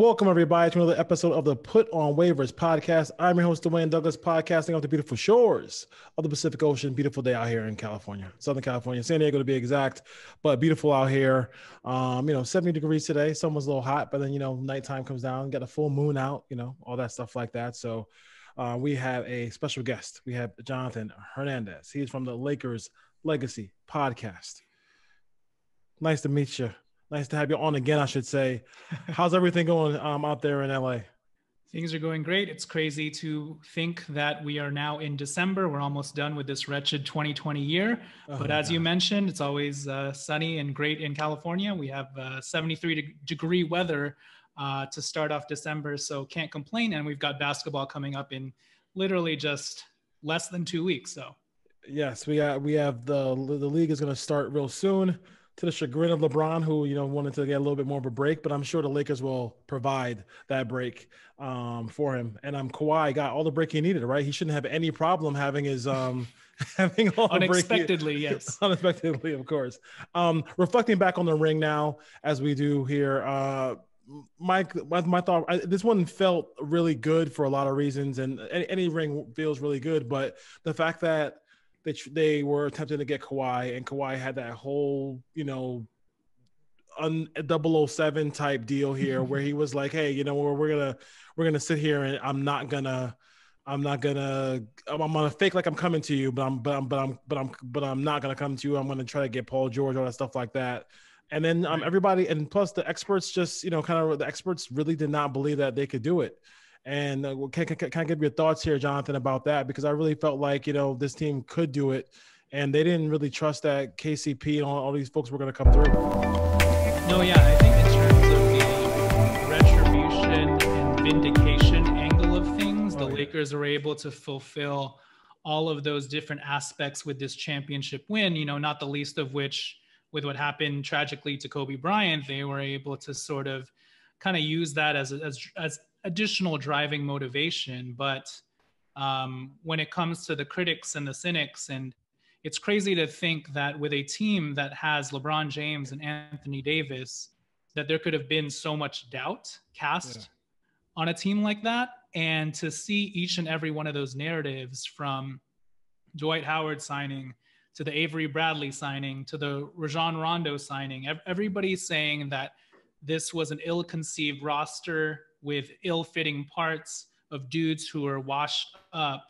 welcome everybody to another episode of the On Waivers Podcast. I'm your host, Dwayne Douglas, podcasting off the beautiful shores of the Pacific Ocean. Beautiful day out here in California, Southern California, San Diego to be exact, but beautiful out here. 70 degrees today. Summer's a little hot, but then, nighttime comes down, got a full moon out, all that stuff like that. So we have a special guest. We have Jonathan Hernandez. He's from the Lakers Legacy Podcast. Nice to meet you. Nice to have you on again, I should say. How's everything going out there in LA? Things are going great. It's crazy to think that we are now in December. We're almost done with this wretched 2020 year. But as you mentioned, it's always sunny and great in California. We have 73-degree weather to start off December, so can't complain. And we've got basketball coming up in literally just less than 2 weeks. So yes, we have the league is going to start real soon. To the chagrin of LeBron, who wanted to get a little bit more of a break, but I'm sure the Lakers will provide that break for him. And Kawhi got all the break he needed, right? He shouldn't have any problem having his having all unexpectedly, the break. Yes, unexpectedly, of course. Reflecting back on the ring now, as we do here, my thought. This one felt really good for a lot of reasons, and any ring feels really good, but the fact that they were attempting to get Kawhi, and Kawhi had that whole, 007 type deal here where he was like, hey, we're gonna sit here and I'm gonna fake like I'm coming to you, but I'm not gonna come to you. I'm gonna try to get Paul George, all that stuff like that. And then everybody, and plus the experts just, the experts really did not believe that they could do it. And can I give your thoughts here, Jonathan, about that? Because I really felt like, this team could do it, and they didn't really trust that KCP and all these folks were going to come through. No, yeah, I think in terms of the retribution and vindication angle of things, the Lakers are able to fulfill all of those different aspects with this championship win, not the least of which, with what happened tragically to Kobe Bryant, they were able to sort of kind of use that as additional driving motivation. But when it comes to the critics and the cynics, and it's crazy to think that with a team that has LeBron James and Anthony Davis, that there could have been so much doubt cast on a team like that. And to see each and every one of those narratives, from Dwight Howard signing to the Avery Bradley signing to the Rajon Rondo signing, everybody's saying that this was an ill-conceived roster with ill-fitting parts of dudes who are washed up.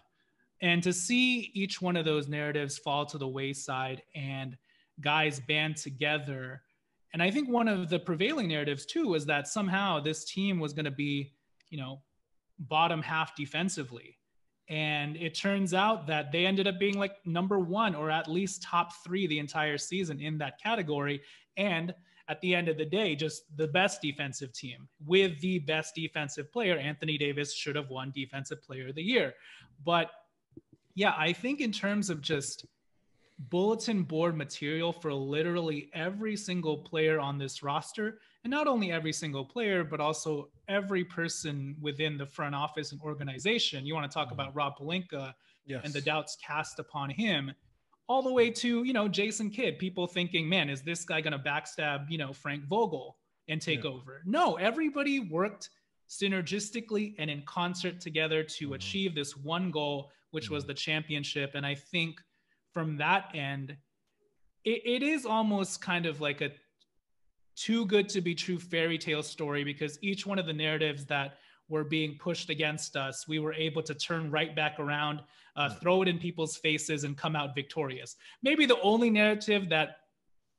And to see each one of those narratives fall to the wayside and guys band together. And I think one of the prevailing narratives too was that somehow this team was going to be, bottom half defensively. And it turns out that they ended up being like number one, or at least top three the entire season in that category. And at the end of the day, just the best defensive team with the best defensive player. Anthony Davis should have won Defensive Player of the Year. But yeah, I think in terms of just bulletin board material for literally every single player on this roster, and not only every single player, but also every person within the front office and organization. You want to talk about Rob Pelinka and the doubts cast upon him, all the way to, Jason Kidd, people thinking, man, is this guy going to backstab, Frank Vogel and take over? No, everybody worked synergistically and in concert together to achieve this one goal, which was the championship. And I think from that end, it is almost kind of like a too good to be true fairy tale story, because each one of the narratives that were being pushed against us, we were able to turn right back around, throw it in people's faces, and come out victorious. Maybe the only narrative that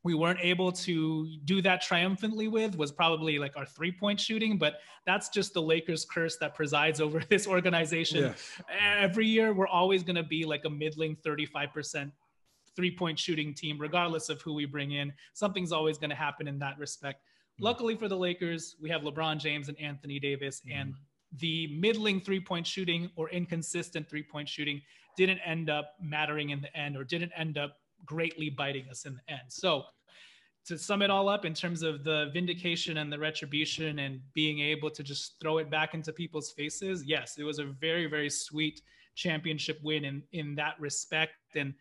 we weren't able to do that triumphantly with was probably like our 3-point shooting, but that's just the Lakers curse that presides over this organization. Yes. Every year, we're always going to be like a middling 35% 3-point shooting team, regardless of who we bring in. Something's always going to happen in that respect. Luckily for the Lakers, we have LeBron James and Anthony Davis, and the middling 3-point shooting or inconsistent 3-point shooting didn't end up mattering in the end, or didn't end up greatly biting us in the end. So to sum it all up in terms of the vindication and the retribution and being able to just throw it back into people's faces, yes, it was a very, very sweet championship win in that respect. And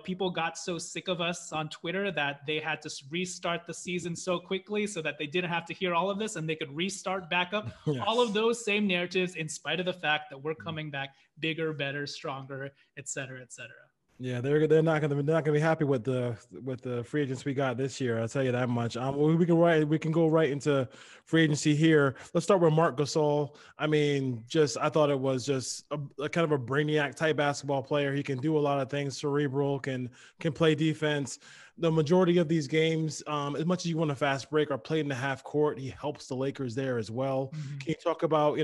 people got so sick of us on Twitter that they had to restart the season so quickly so that they didn't have to hear all of this and they could restart back up. Yes. All of those same narratives, in spite of the fact that we're coming back bigger, better, stronger, et cetera, et cetera. Yeah, they're not gonna be happy with the free agents we got this year. I'll tell you that much. We can go right into free agency here. Let's start with Marc Gasol. I mean, I thought it was just a kind of a brainiac type basketball player. He can do a lot of things. Cerebral, can play defense. The majority of these games, as much as you want a fast break, are played in the half court. He helps the Lakers there as well. Mm-hmm. Can you talk about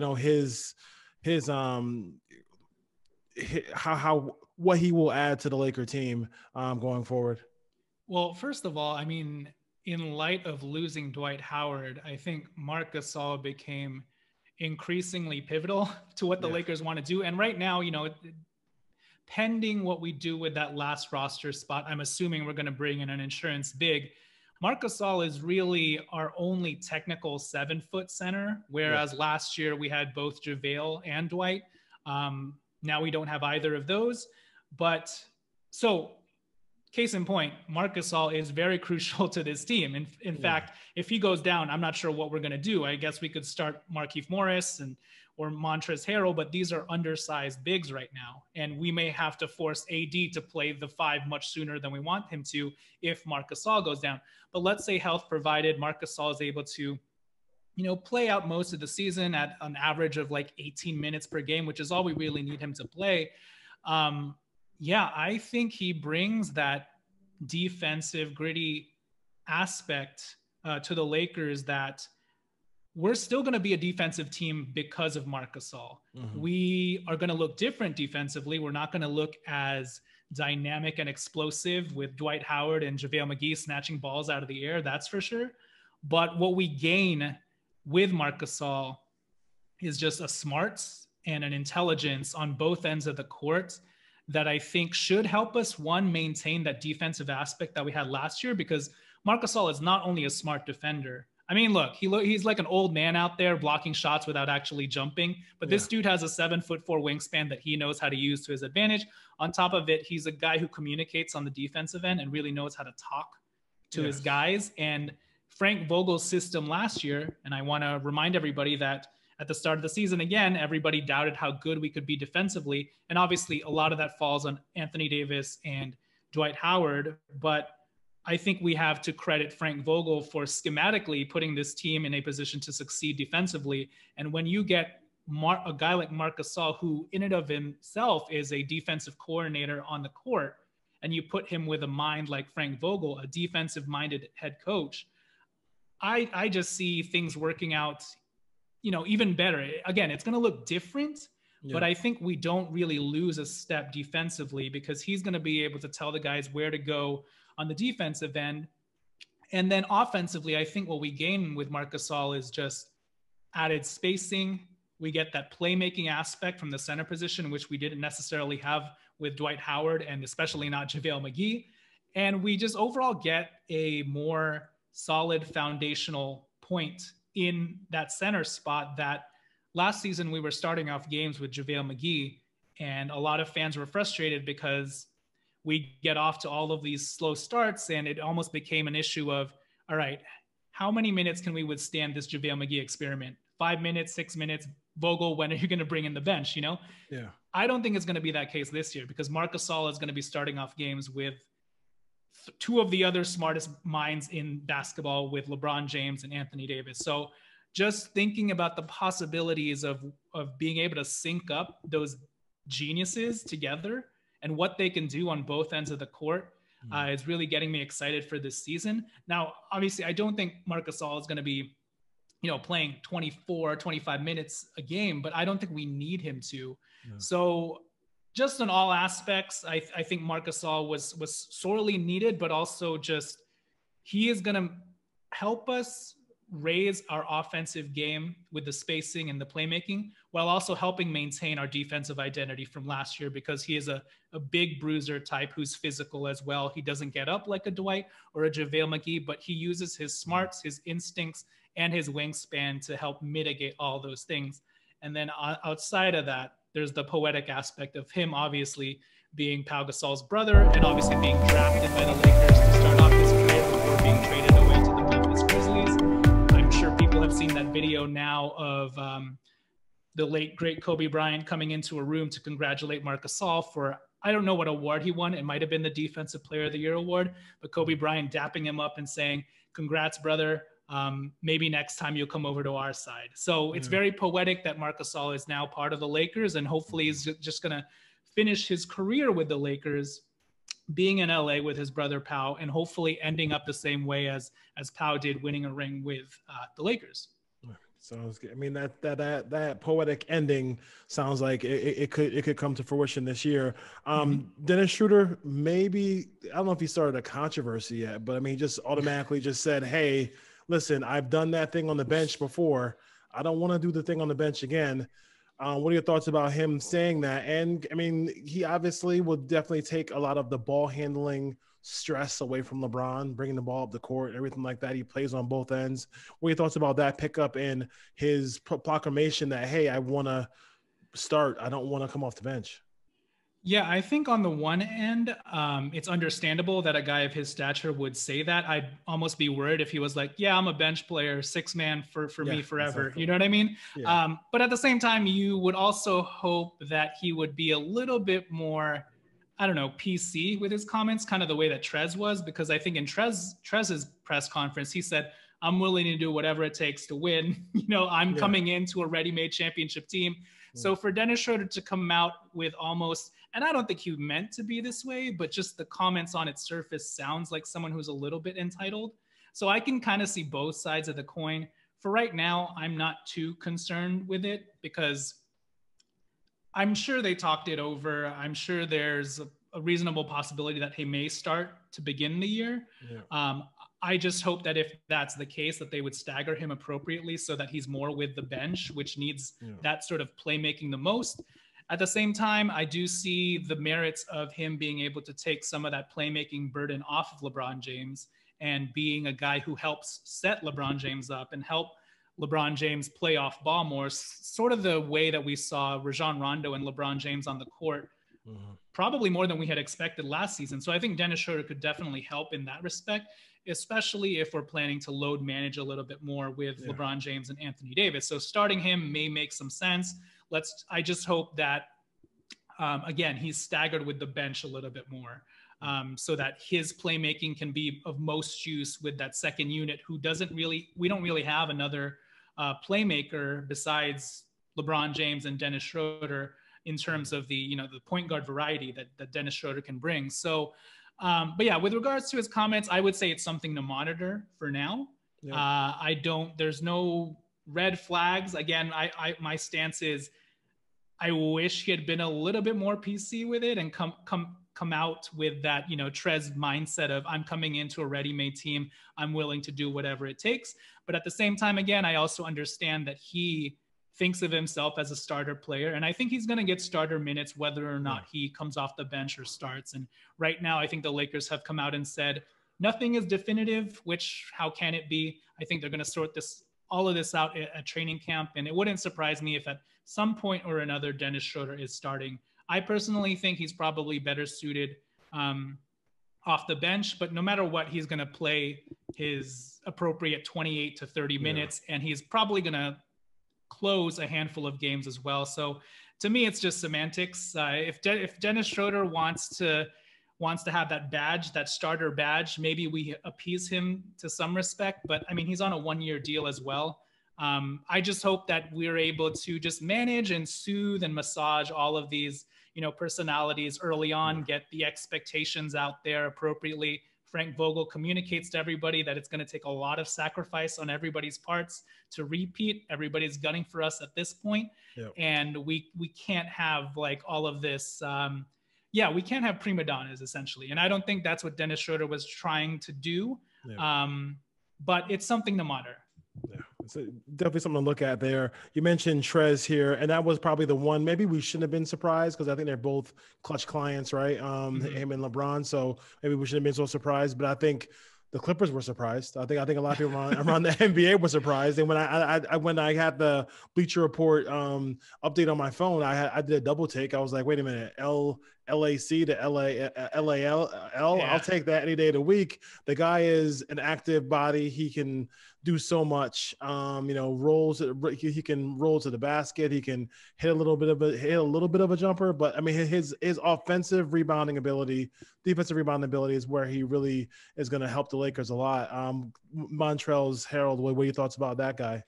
what he will add to the Laker team going forward? Well, first of all, I mean, in light of losing Dwight Howard, I think Marc Gasol became increasingly pivotal to what the Lakers want to do. And right now, pending what we do with that last roster spot, I'm assuming we're going to bring in an insurance big. Marc Gasol is really our only technical 7-foot center, whereas last year we had both JaVale and Dwight. Now we don't have either of those. But so case in point, Marc Gasol is very crucial to this team. In fact, if he goes down, I'm not sure what we're going to do. I guess we could start Markieff Morris or Montrezl Harrell, but these are undersized bigs right now. And we may have to force AD to play the 5 much sooner than we want him to if Marc Gasol goes down. But let's say health provided, Marc Gasol is able to play out most of the season at an average of like 18 minutes per game, which is all we really need him to play. I think he brings that defensive, gritty aspect to the Lakers that we're still going to be a defensive team because of Marc Gasol. Mm-hmm. We are going to look different defensively. We're not going to look as dynamic and explosive with Dwight Howard and JaVale McGee snatching balls out of the air, that's for sure. But what we gain with Marc Gasol is just a smarts and an intelligence on both ends of the court that I think should help us, one, maintain that defensive aspect that we had last year, because Marc Gasol is not only a smart defender. I mean, he's like an old man out there blocking shots without actually jumping, but this dude has a 7'4" wingspan that he knows how to use to his advantage. On top of it, he's a guy who communicates on the defensive end and really knows how to talk to his guys. And Frank Vogel's system last year, and I want to remind everybody that at the start of the season, again, everybody doubted how good we could be defensively. And obviously a lot of that falls on Anthony Davis and Dwight Howard. But I think we have to credit Frank Vogel for schematically putting this team in a position to succeed defensively. And when you get a guy like Marc Gasol, who in and of himself is a defensive coordinator on the court, and you put him with a mind like Frank Vogel, a defensive-minded head coach, I just see things working out even better. Again, it's going to look different, but I think we don't really lose a step defensively because he's going to be able to tell the guys where to go on the defensive end. And then offensively, I think what we gain with Marc Gasol is just added spacing. We get that playmaking aspect from the center position, which we didn't necessarily have with Dwight Howard and especially not JaVale McGee. And we just overall get a more solid foundational point in that center spot that last season we were starting off games with JaVale McGee, and a lot of fans were frustrated because we get off to all of these slow starts and it almost became an issue of, all right, how many minutes can we withstand this JaVale McGee experiment? 5 minutes, 6 minutes, Vogel, when are you going to bring in the bench? I don't think it's going to be that case this year because Marc Gasol is going to be starting off games with two of the other smartest minds in basketball with LeBron James and Anthony Davis. So just thinking about the possibilities of being able to sync up those geniuses together and what they can do on both ends of the court is really getting me excited for this season. Now, obviously, I don't think Marc Gasol is going to be, playing 24, 25 minutes a game, but I don't think we need him to. Yeah. So just in all aspects, I think Marc Gasol was sorely needed, but also just he is going to help us raise our offensive game with the spacing and the playmaking while also helping maintain our defensive identity from last year because he is a big bruiser type who's physical as well. He doesn't get up like a Dwight or a JaVale McGee, but he uses his smarts, his instincts, and his wingspan to help mitigate all those things. And then outside of that, there's the poetic aspect of him obviously being Pau Gasol's brother, and obviously being drafted by the Lakers to start off his career before being traded away to the Memphis Grizzlies. I'm sure people have seen that video now of the late, great Kobe Bryant coming into a room to congratulate Marc Gasol for, I don't know what award he won. It might have been the Defensive Player of the Year award, but Kobe Bryant dapping him up and saying, "Congrats, brother. Maybe next time you'll come over to our side." So it's very poetic that Marc Gasol is now part of the Lakers, and hopefully he's just going to finish his career with the Lakers, being in LA with his brother Pau, and hopefully ending up the same way as Pau did, winning a ring with the Lakers. Sounds good. I mean, that poetic ending sounds like it could come to fruition this year. Dennis Schroeder, maybe, I don't know if he started a controversy yet, but I mean, he just automatically just said, "Hey, listen, I've done that thing on the bench before. I don't want to do the thing on the bench again." What are your thoughts about him saying that? And I mean, he obviously will definitely take a lot of the ball handling stress away from LeBron, bringing the ball up the court, everything like that. He plays on both ends. What are your thoughts about that pickup and his proclamation that, "Hey, I want to start. I don't want to come off the bench"? Yeah, I think on the one end, it's understandable that a guy of his stature would say that. I'd almost be worried if he was like, "Yeah, I'm a bench player, 6-man for me forever." Exactly. You know what I mean? Yeah. But at the same time, you would also hope that he would be a little bit more, I don't know, PC with his comments, kind of the way that Trez was, because I think in Trez's press conference, he said, "I'm willing to do whatever it takes to win." I'm coming into a ready-made championship team. So for Dennis Schroeder to come out with almost, and I don't think he meant to be this way, but just the comments on its surface sounds like someone who's a little bit entitled. So I can kind of see both sides of the coin. For right now, I'm not too concerned with it because I'm sure they talked it over. I'm sure there's a reasonable possibility that he may start to begin the year. Yeah. I just hope that if that's the case, that they would stagger him appropriately so that he's more with the bench, which needs that sort of playmaking the most. At the same time, I do see the merits of him being able to take some of that playmaking burden off of LeBron James and being a guy who helps set LeBron James up and help LeBron James play off ball more, sort of the way that we saw Rajon Rondo and LeBron James on the court, probably more than we had expected last season. So I think Dennis Schroeder could definitely help in that respect, especially if we're planning to load manage a little bit more with LeBron James and Anthony Davis. So starting him may make some sense. I just hope that, again, he's staggered with the bench a little bit more, so that his playmaking can be of most use with that second unit who we don't really have another playmaker besides LeBron James and Dennis Schroeder in terms of the point guard variety that Dennis Schroeder can bring. So, but yeah, with regards to his comments, I would say it's something to monitor for now. Yeah. There's no red flags. Again, my stance is, I wish he had been a little bit more PC with it and come out with that, Trez mindset of, I'm coming into a ready-made team. I'm willing to do whatever it takes. But at the same time, again, I also understand that he thinks of himself as a starter player. And I think he's going to get starter minutes, whether or not he comes off the bench or starts. And right now, I think the Lakers have come out and said, nothing is definitive, which how can it be? I think they're going to sort all of this out at training camp. And it wouldn't surprise me if at some point or another, Dennis Schroeder is starting. I personally think he's probably better suited off the bench, but no matter what, he's going to play his appropriate 28 to 30 minutes, and he's probably going to close a handful of games as well. So to me, it's just semantics. If Dennis Schroeder wants to have that badge, that starter badge, maybe we appease him to some respect, but I mean, he's on a 1-year deal as well. I just hope that we're able to just manage and soothe and massage all of these, personalities early on, get the expectations out there appropriately. Frank Vogel communicates to everybody that it's going to take a lot of sacrifice on everybody's parts to repeat. Everybody's gunning for us at this point. Yep. And we can't have like all of this. We can't have prima donnas essentially. And I don't think that's what Dennis Schroeder was trying to do. Yeah. But it's something to monitor. Yeah, it's definitely something to look at there. You mentioned Trez here, and that was probably the one. Maybe we shouldn't have been surprised because I think they're both clutch clients, right? Him and LeBron. So maybe we shouldn't have been so surprised. But I think the Clippers were surprised. I think a lot of people around the NBA were surprised. And when I had the Bleacher Report update on my phone, I did a double take. I was like, wait a minute, LAC to LAL. Yeah. I'll take that any day of the week. The guy is an active body. He can do so much. Rolls. He can roll to the basket. He can hit a little bit of a jumper. But I mean, his offensive rebounding ability, defensive rebounding ability is where he really is going to help the Lakers a lot. Montrell's Harold. What are your thoughts about that guy?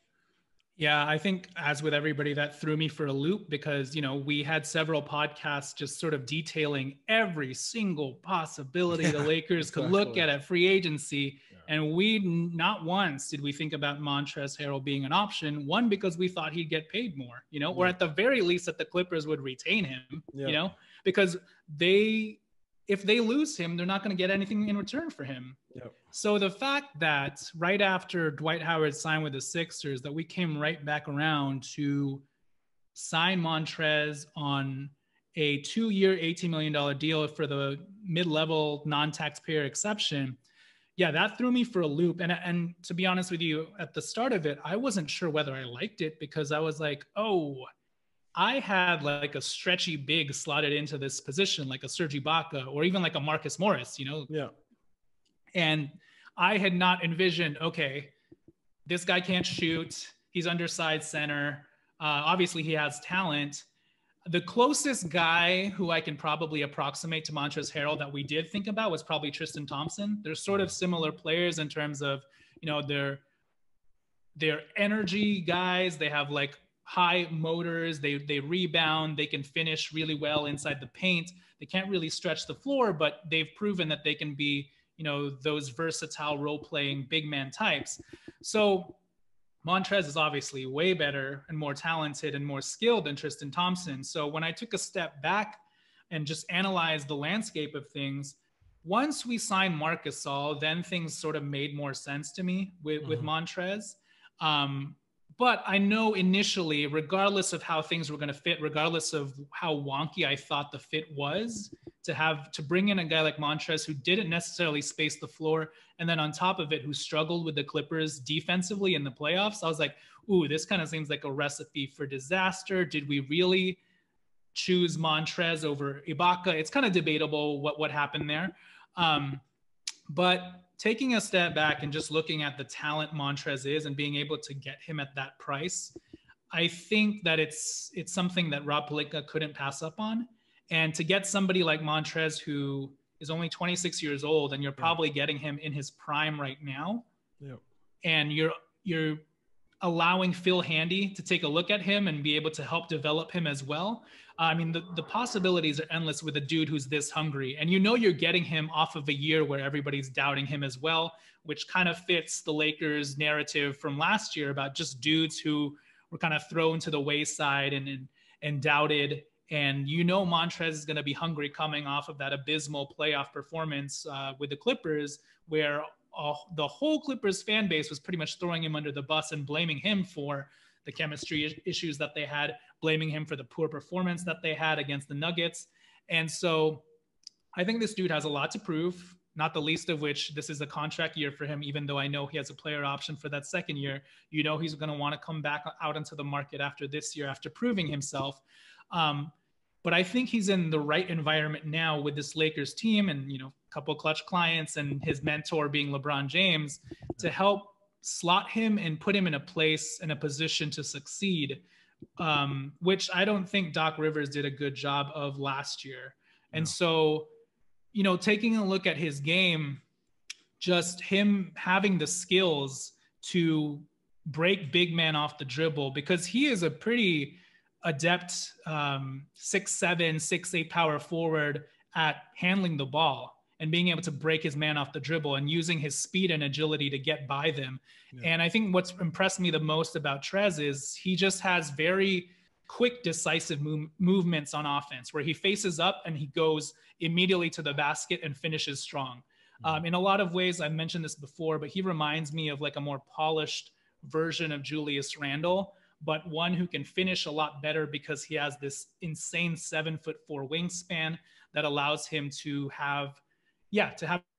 Yeah, I think as with everybody, that threw me for a loop because, we had several podcasts just sort of detailing every single possibility the Lakers could look at free agency. Yeah. And we not once did we think about Montrezl Harrell being an option. One, because we thought he'd get paid more, or at the very least that the Clippers would retain him, because if they lose him, they're not going to get anything in return for him. Yep. So the fact that right after Dwight Howard signed with the Sixers, that we came right back around to sign Montrez on a 2-year, $18 million deal for the mid-level non-taxpayer exception. Yeah, that threw me for a loop. And to be honest with you, at the start of it, I wasn't sure whether I liked it because I was like, I had like a stretchy big slotted into this position, like a Serge Ibaka or even like a Marcus Morris, Yeah. And I had not envisioned, okay, this guy can't shoot. He's undersized center. Obviously, he has talent. The closest guy who I can probably approximate to Montrezl Harrell that we did think about was probably Tristan Thompson. They're sort of similar players in terms of, they're energy guys. They have like high motors. They rebound. They can finish really well inside the paint. They can't really stretch the floor, but they've proven that they can be those versatile role-playing big man types. So Montrez is obviously way better and more talented and more skilled than Tristan Thompson. So when I took a step back and just analyzed the landscape of things, once we signed Marc Gasol, then things sort of made more sense to me with Montrez. But I know initially, regardless of how things were going to fit, regardless of how wonky I thought the fit was, to bring in a guy like Montrez who didn't necessarily space the floor, and then on top of it, who struggled with the Clippers defensively in the playoffs, I was like, ooh, this kind of seems like a recipe for disaster. Did we really choose Montrez over Ibaka? It's kind of debatable what happened there. But taking a step back and just looking at the talent Montrez is and being able to get him at that price, I think that it's something that Rob Pelinka couldn't pass up on. And to get somebody like Montrez, who is only 26 years old, and you're probably getting him in his prime right now, and you're allowing Phil Handy to take a look at him and be able to help develop him as well. I mean, the possibilities are endless with a dude who's this hungry. And you're getting him off of a year where everybody's doubting him as well, which kind of fits the Lakers' narrative from last year about just dudes who were kind of thrown to the wayside and doubted. And Montrez is going to be hungry coming off of that abysmal playoff performance with the Clippers, where the whole Clippers fan base was pretty much throwing him under the bus and blaming him for the chemistry issues that they had, blaming him for the poor performance that they had against the Nuggets. And so I think this dude has a lot to prove, not the least of which this is a contract year for him, even though I know he has a player option for that second year. He's going to want to come back out into the market after this year, after proving himself. But I think he's in the right environment now with this Lakers team and, a couple clutch clients and his mentor being LeBron James to help slot him and put him in a place, in a position to succeed, which I don't think Doc Rivers did a good job of last year. And so, taking a look at his game, just him having the skills to break big man off the dribble, because he is a pretty adept 6'7", 6'8" power forward at handling the ball and being able to break his man off the dribble and using his speed and agility to get by them. Yeah. And I think what's impressed me the most about Trez is he just has very quick, decisive movements on offense where he faces up and he goes immediately to the basket and finishes strong. In a lot of ways, I've mentioned this before, but he reminds me of like a more polished version of Julius Randle, but one who can finish a lot better because he has this insane 7'4" wingspan that allows him to have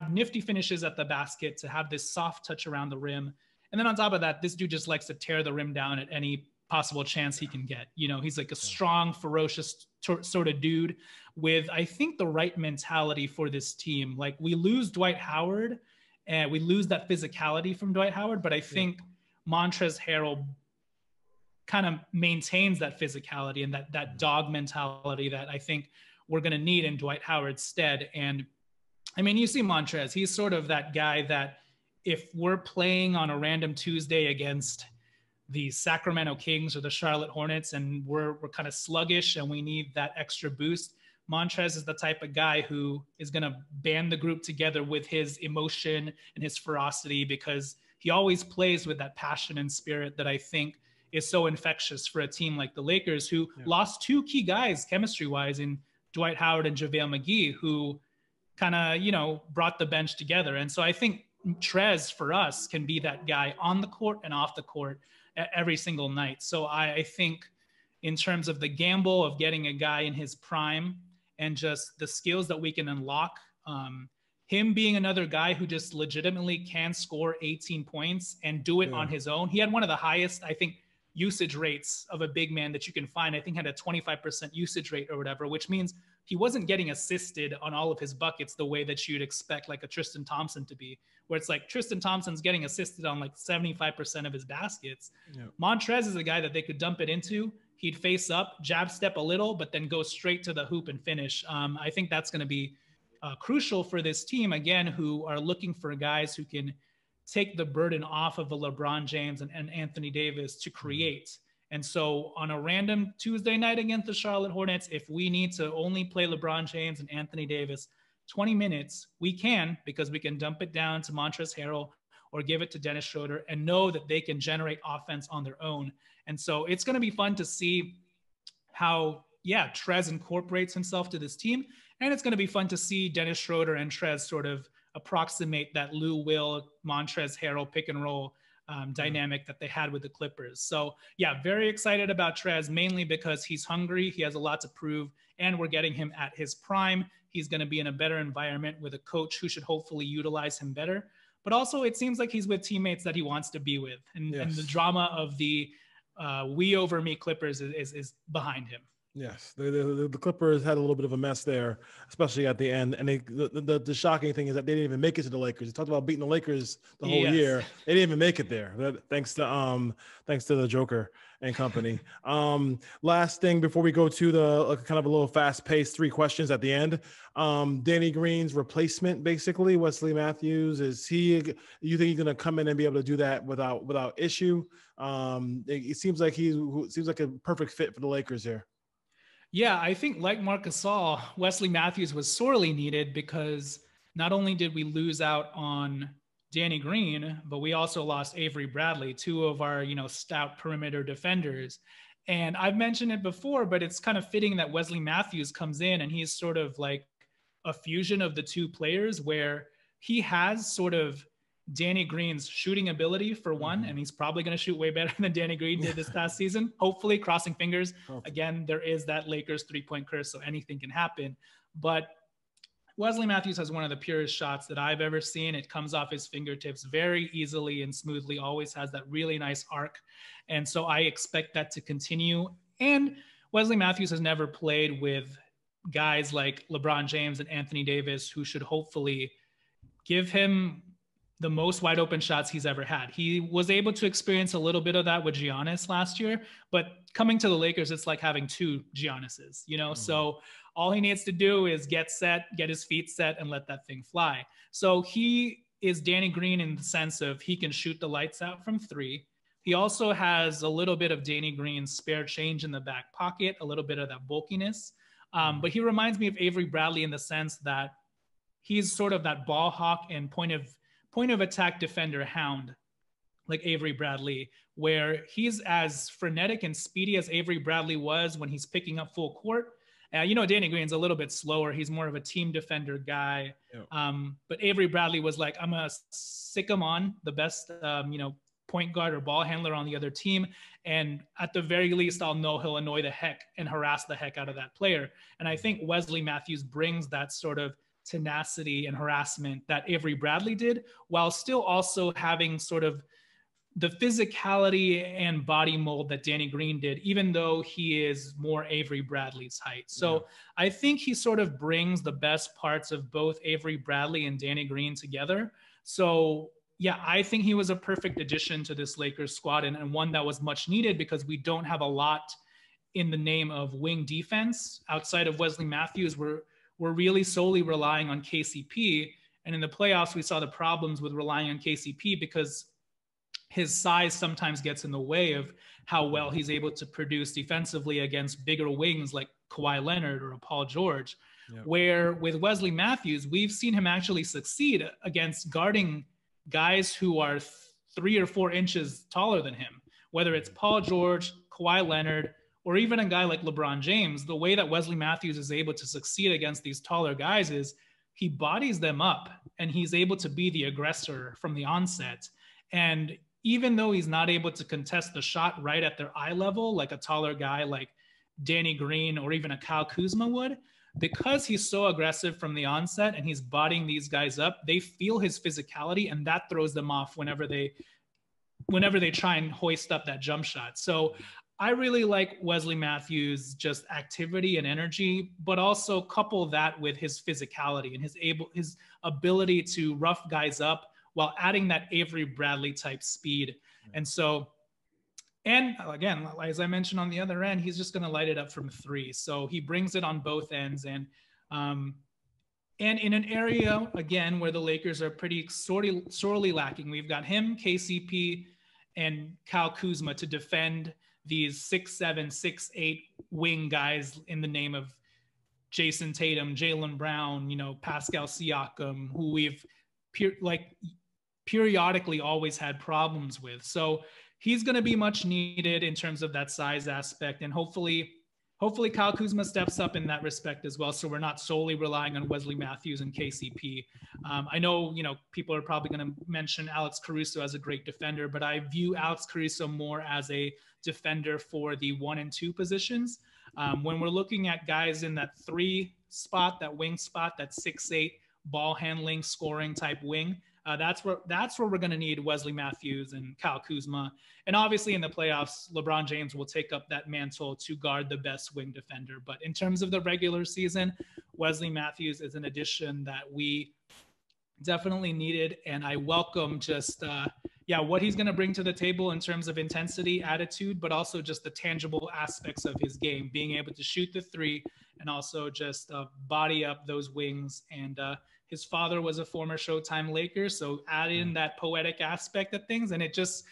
nifty finishes at the basket, to have this soft touch around the rim. And then on top of that, this dude just likes to tear the rim down at any possible chance he can get. He's like a strong, ferocious sort of dude with, I think, the right mentality for this team. Like, we lose Dwight Howard and we lose that physicality from Dwight Howard, but I think Montrezl Harrell kind of maintains that physicality and that dog mentality that I think we're going to need in Dwight Howard's stead. And I mean, you see Montrez, he's sort of that guy that if we're playing on a random Tuesday against the Sacramento Kings or the Charlotte Hornets and we're kind of sluggish and we need that extra boost, Montrez is the type of guy who is going to band the group together with his emotion and his ferocity, because he always plays with that passion and spirit that I think is so infectious for a team like the Lakers, who lost two key guys chemistry-wise in Dwight Howard and JaVale McGee, who kind of, brought the bench together. And so I think Trez for us can be that guy on the court and off the court every single night. So I think in terms of the gamble of getting a guy in his prime and just the skills that we can unlock, him being another guy who just legitimately can score 18 points and do it on his own. He had one of the highest, I think, usage rates of a big man that you can find. I think had a 25% usage rate or whatever, which means he wasn't getting assisted on all of his buckets the way that you'd expect like a Tristan Thompson to be, where it's like Tristan Thompson's getting assisted on like 75% of his baskets. Montrez is a guy that they could dump it into. He'd face up, jab step a little, but then go straight to the hoop and finish. I think that's going to be crucial for this team, again, who are looking for guys who can take the burden off of the LeBron James and Anthony Davis to create. And so on a random Tuesday night against the Charlotte Hornets, if we need to only play LeBron James and Anthony Davis 20 minutes, we can, because we can dump it down to Montrezl Harrell or give it to Dennis Schroeder and know that they can generate offense on their own. And so it's going to be fun to see how, Trez incorporates himself to this team. And it's going to be fun to see Dennis Schroeder and Trez sort of approximate that Lou Will, Montrezl Harrell pick and roll dynamic that they had with the Clippers. So very excited about Trez, mainly because he's hungry. He has a lot to prove, and we're getting him at his prime. He's going to be in a better environment with a coach who should hopefully utilize him better. But also it seems like he's with teammates that he wants to be with. And the drama of the we over me Clippers is behind him. Yes, the Clippers had a little bit of a mess there, especially at the end. And the shocking thing is that they didn't even make it to the Lakers. They talked about beating the Lakers the whole year. They didn't even make it there, thanks to the Joker and company. Last thing before we go to the kind of a little fast-paced 3 questions at the end. Danny Green's replacement, basically, Wesley Matthews. You think he's going to come in and be able to do that without issue? It seems like a perfect fit for the Lakers here. Yeah, I think like Marc Gasol, Wesley Matthews was sorely needed, because not only did we lose out on Danny Green, but we also lost Avery Bradley, 2 of our, stout perimeter defenders. And I've mentioned it before, but it's kind of fitting that Wesley Matthews comes in and he's sort of like a fusion of the 2 players, where he has sort of Danny Green's shooting ability for one, and he's probably going to shoot way better than Danny Green did this past season. Hopefully, crossing fingers. Again, there is that Lakers 3-point curse, so anything can happen. But Wesley Matthews has one of the purest shots that I've ever seen. It comes off his fingertips very easily and smoothly, always has that really nice arc. And so I expect that to continue. And Wesley Matthews has never played with guys like LeBron James and Anthony Davis, who should hopefully give him the most wide open shots he's ever had. He was able to experience a little bit of that with Giannis last year, but coming to the Lakers, it's like having 2 Giannis's, So all he needs to do is get set, get his feet set, and let that thing fly. So he is Danny Green in the sense of he can shoot the lights out from 3. He also has a little bit of Danny Green's spare change in the back pocket, a little bit of that bulkiness. But he reminds me of Avery Bradley in the sense that he's sort of that ball hawk and point of attack defender hound, like Avery Bradley, where he's as frenetic and speedy as Avery Bradley was when he's picking up full court. Danny Green's a little bit slower. He's more of a team defender guy. But Avery Bradley was like, I'm going to sick him on the best, point guard or ball handler on the other team. And at the very least, I'll know he'll annoy the heck and harass the heck out of that player. And I think Wesley Matthews brings that sort of tenacity and harassment that Avery Bradley did, while still also having sort of the physicality and body mold that Danny Green did, even though he is more Avery Bradley's height. So I think he sort of brings the best parts of both Avery Bradley and Danny Green together. So yeah, I think he was a perfect addition to this Lakers squad, and one that was much needed because we don't have a lot in the name of wing defense. Outside of Wesley Matthews, we're really solely relying on KCP. And in the playoffs, we saw the problems with relying on KCP because his size sometimes gets in the way of how well he's able to produce defensively against bigger wings like Kawhi Leonard or Paul George. Yep. Where with Wesley Matthews, we've seen him actually succeed against guarding guys who are 3 or 4 inches taller than him, whether it's Paul George, Kawhi Leonard, or even a guy like LeBron James. The way that Wesley Matthews is able to succeed against these taller guys is he bodies them up and he's able to be the aggressor from the onset. And even though he's not able to contest the shot right at their eye level, like a taller guy like Danny Green or even a Kyle Kuzma would, because he's so aggressive from the onset and he's bodying these guys up, they feel his physicality, and that throws them off whenever they try and hoist up that jump shot. So I really like Wesley Matthews' just activity and energy, but also couple that with his physicality and his ability to rough guys up while adding that Avery Bradley type speed. And so, and again, as I mentioned on the other end, he's just going to light it up from 3. So he brings it on both ends. And in an area, again, where the Lakers are pretty sorely lacking, we've got him, KCP, and Kyle Kuzma to defend these 6'7", 6'8" wing guys in the name of Jason Tatum, Jaylen Brown, Pascal Siakam, who we've periodically always had problems with. So he's going to be much needed in terms of that size aspect. And hopefully Kyle Kuzma steps up in that respect as well. So we're not solely relying on Wesley Matthews and KCP. I know, people are probably going to mention Alex Caruso as a great defender, but I view Alex Caruso more as a defender for the 1 and 2 positions. When we're looking at guys in that 3 spot, that wing spot, that 6'8" ball handling, scoring type wing, that's where we're going to need Wesley Matthews and Kyle Kuzma. And obviously in the playoffs, LeBron James will take up that mantle to guard the best wing defender. But in terms of the regular season, Wesley Matthews is an addition that we definitely needed. And I welcome just, what he's going to bring to the table in terms of intensity, attitude, but also just the tangible aspects of his game, being able to shoot the 3 and also just body up those wings. And his father was a former Showtime Laker, so add in that poetic aspect of things, and it just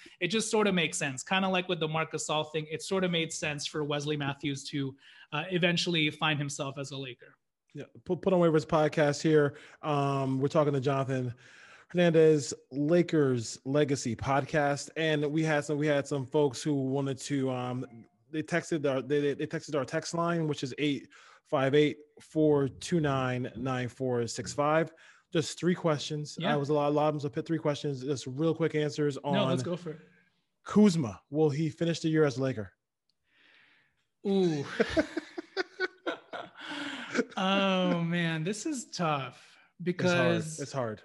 sort of makes sense. Kind of like with the Marc Gasol thing, it sort of made sense for Wesley Matthews to eventually find himself as a Laker. Yeah, Put On Waivers podcast here. We're talking to Jonathan Hernandez, Lakers Legacy podcast, and we had some folks who wanted to. They texted our text line, which is 858-429-9465. Just 3 questions. Yeah. I was a lot of them, so put 3 questions. Just real quick answers on. No, let's go for it. Kuzma, will he finish the year as a Laker? Ooh. Oh man, this is tough because it's hard.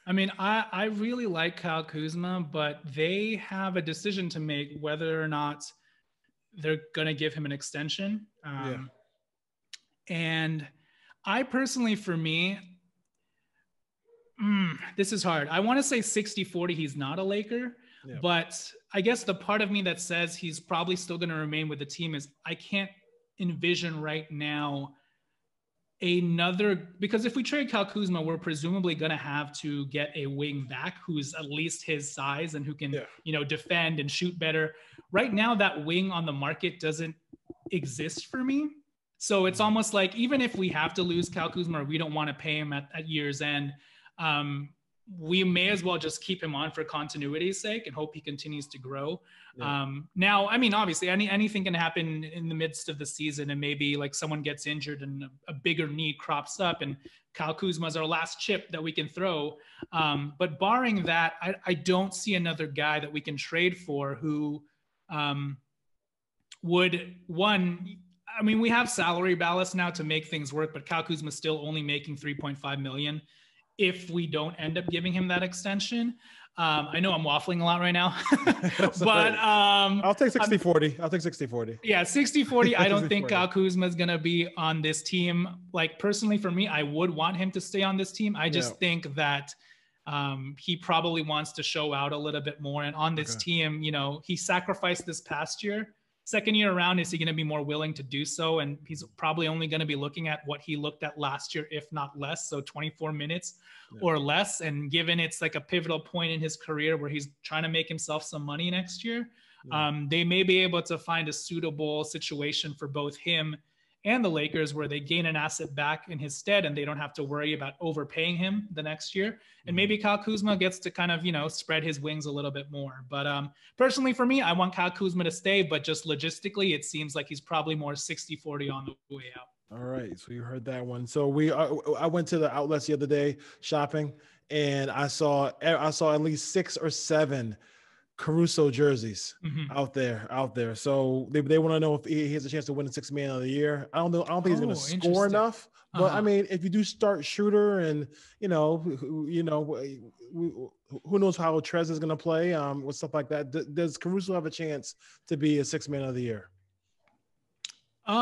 I mean, I really like Kyle Kuzma, but they have a decision to make whether or not they're going to give him an extension. And I personally, for me, this is hard. I want to say 60-40, he's not a Laker, but I guess the part of me that says he's probably still going to remain with the team is I can't envision right now because if we trade Kyle Kuzma, we're presumably going to have to get a wing back who's at least his size and who can, defend and shoot better. Right now, that wing on the market doesn't exist for me. So it's almost like, even if we have to lose Kyle Kuzma or we don't want to pay him at year's end, we may as well just keep him on for continuity's sake and hope he continues to grow. Now, I mean, obviously anything can happen in the midst of the season, and maybe like someone gets injured and a bigger need crops up and Kyle Kuzma is our last chip that we can throw. But barring that, I don't see another guy that we can trade for who would, one, I mean, we have salary ballast now to make things work, but Kyle Kuzma is still only making $3.5 million if we don't end up giving him that extension. I know I'm waffling a lot right now, but I'll take 60-40. I'll take 60-40. Yeah, 60-40. I don't think Kyle Kuzma is going to be on this team. Like, personally, for me, I would want him to stay on this team. I just think that he probably wants to show out a little bit more. And on this team, you know, he sacrificed this past year. Second year around, is he going to be more willing to do so? And he's probably only going to be looking at what he looked at last year, if not less. So 24 minutes or less. And given it's like a pivotal point in his career where he's trying to make himself some money next year, they may be able to find a suitable situation for both him and the Lakers where they gain an asset back in his stead and they don't have to worry about overpaying him the next year. And maybe Kyle Kuzma gets to kind of, you know, spread his wings a little bit more. But personally for me, I want Kyle Kuzma to stay, but just logistically, it seems like he's probably more 60-40 on the way out. All right. So you heard that one. So I went to the outlets the other day shopping and I saw at least 6 or 7 Caruso jerseys out there. So they want to know if he has a chance to win the Sixth Man of the Year. I don't think he's going to score enough, but I mean, if you do start shooter and, you know, who knows how Trez is going to play with stuff like that. Does Caruso have a chance to be a Sixth Man of the Year?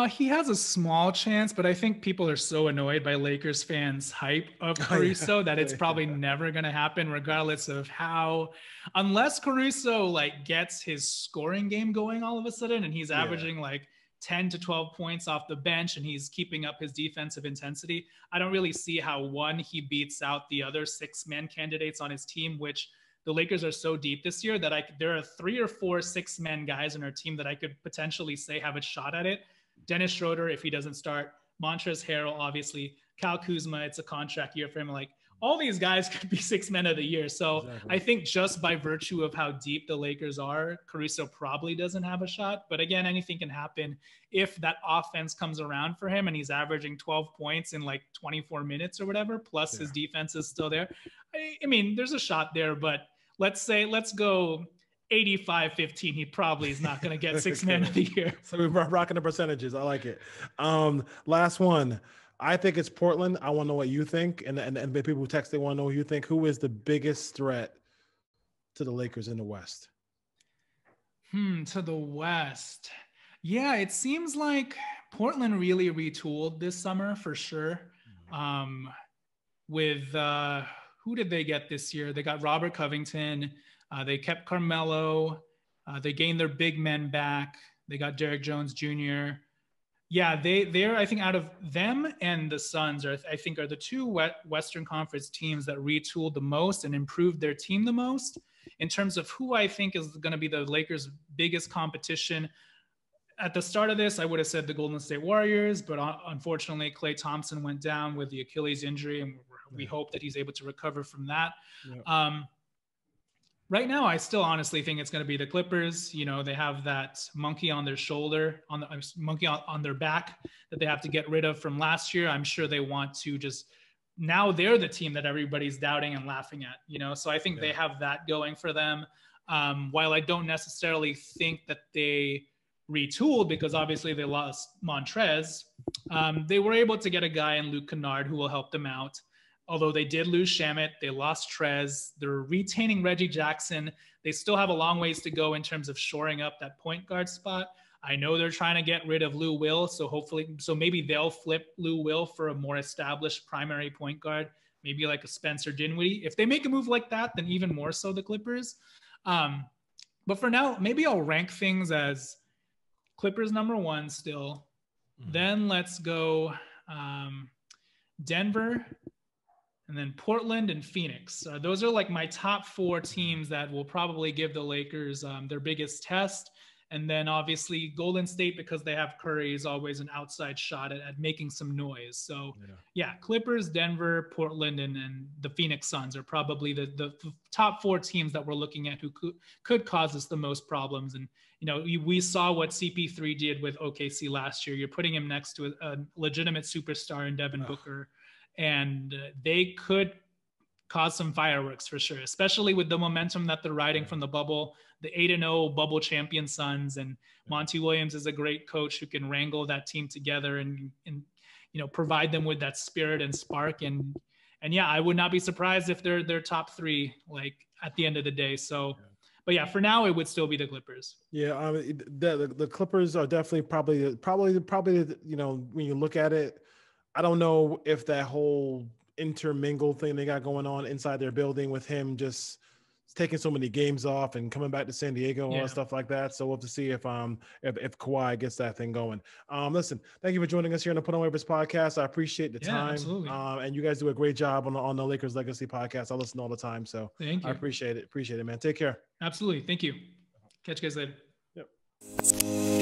He has a small chance, but I think people are so annoyed by Lakers fans' hype of Caruso that it's probably never going to happen, regardless of how, unless Caruso like gets his scoring game going all of a sudden and he's averaging like 10 to 12 points off the bench and he's keeping up his defensive intensity. I don't really see how he beats out the other 6-man candidates on his team, which the Lakers are so deep this year that there are 3 or 4 6-man guys on our team that I could potentially say have a shot at it. Dennis Schroeder, if he doesn't start, Montrezl Harrell, obviously, Kyle Kuzma, it's a contract year for him. Like, all these guys could be 6 men of the year. So I think just by virtue of how deep the Lakers are, Caruso probably doesn't have a shot. But again, anything can happen if that offense comes around for him and he's averaging 12 points in like 24 minutes or whatever, plus his defense is still there. I mean, there's a shot there, but let's go 85-15, he probably is not going to get 6 man of the year. So we're rocking the percentages. I like it. Last one. I think it's Portland. I want to know what you think. And people who text, they want to know what you think. Who is the biggest threat to the Lakers in the West? To the West. Yeah, it seems like Portland really retooled this summer for sure. With who did they get this year? They got Robert Covington. They kept Carmelo. They gained their big men back. They got Derrick Jones Jr. Yeah, they're, I think, out of them and the Suns are the 2 Western Conference teams that retooled the most and improved their team the most. In terms of who I think is going to be the Lakers' biggest competition, at the start of this, I would have said the Golden State Warriors, but unfortunately, Klay Thompson went down with the Achilles injury, and we hope that he's able to recover from that. Right now, I still honestly think it's going to be the Clippers. You know, they have that monkey on their shoulder, monkey on their back that they have to get rid of from last year. I'm sure they want to now they're the team that everybody's doubting and laughing at, you know? So I think they have that going for them. While I don't necessarily think that they retooled because obviously they lost Montrez, they were able to get a guy in Luke Kennard who will help them out. Although they did lose Shamet, they lost Trez. They're retaining Reggie Jackson. They still have a long ways to go in terms of shoring up that point guard spot. I know they're trying to get rid of Lou Will, so maybe they'll flip Lou Will for a more established primary point guard, maybe like a Spencer Dinwiddie. If they make a move like that, then even more so the Clippers. But for now, maybe I'll rank things as Clippers number 1 still. Then let's go Denver, and then Portland and Phoenix. Those are like my top 4 teams that will probably give the Lakers their biggest test. And then obviously Golden State, because they have Curry, is always an outside shot at making some noise. So yeah, Clippers, Denver, Portland, and the Phoenix Suns are probably the top 4 teams that we're looking at who could cause us the most problems. And, you know, we saw what CP3 did with OKC last year. You're putting him next to a legitimate superstar in Devin Booker. And they could cause some fireworks for sure, especially with the momentum that they're riding from the bubble, the 8-0 bubble champion Suns. And Monty Williams is a great coach who can wrangle that team together and you know, provide them with that spirit and spark. And And yeah, I would not be surprised if they're top 3 like at the end of the day. So, but yeah, for now it would still be the Clippers. Yeah, the Clippers are definitely probably when you look at it, I don't know if that whole intermingle thing they got going on inside their building with him just taking so many games off and coming back to San Diego and all that stuff like that. So we'll have to see if Kawhi gets that thing going. Listen, thank you for joining us here on the Put On Waivers podcast. I appreciate the time. Absolutely. And you guys do a great job on the Lakers Legacy podcast. I listen all the time. So thank you. I appreciate it. Appreciate it, man. Take care. Absolutely. Thank you. Catch you guys later. Yep.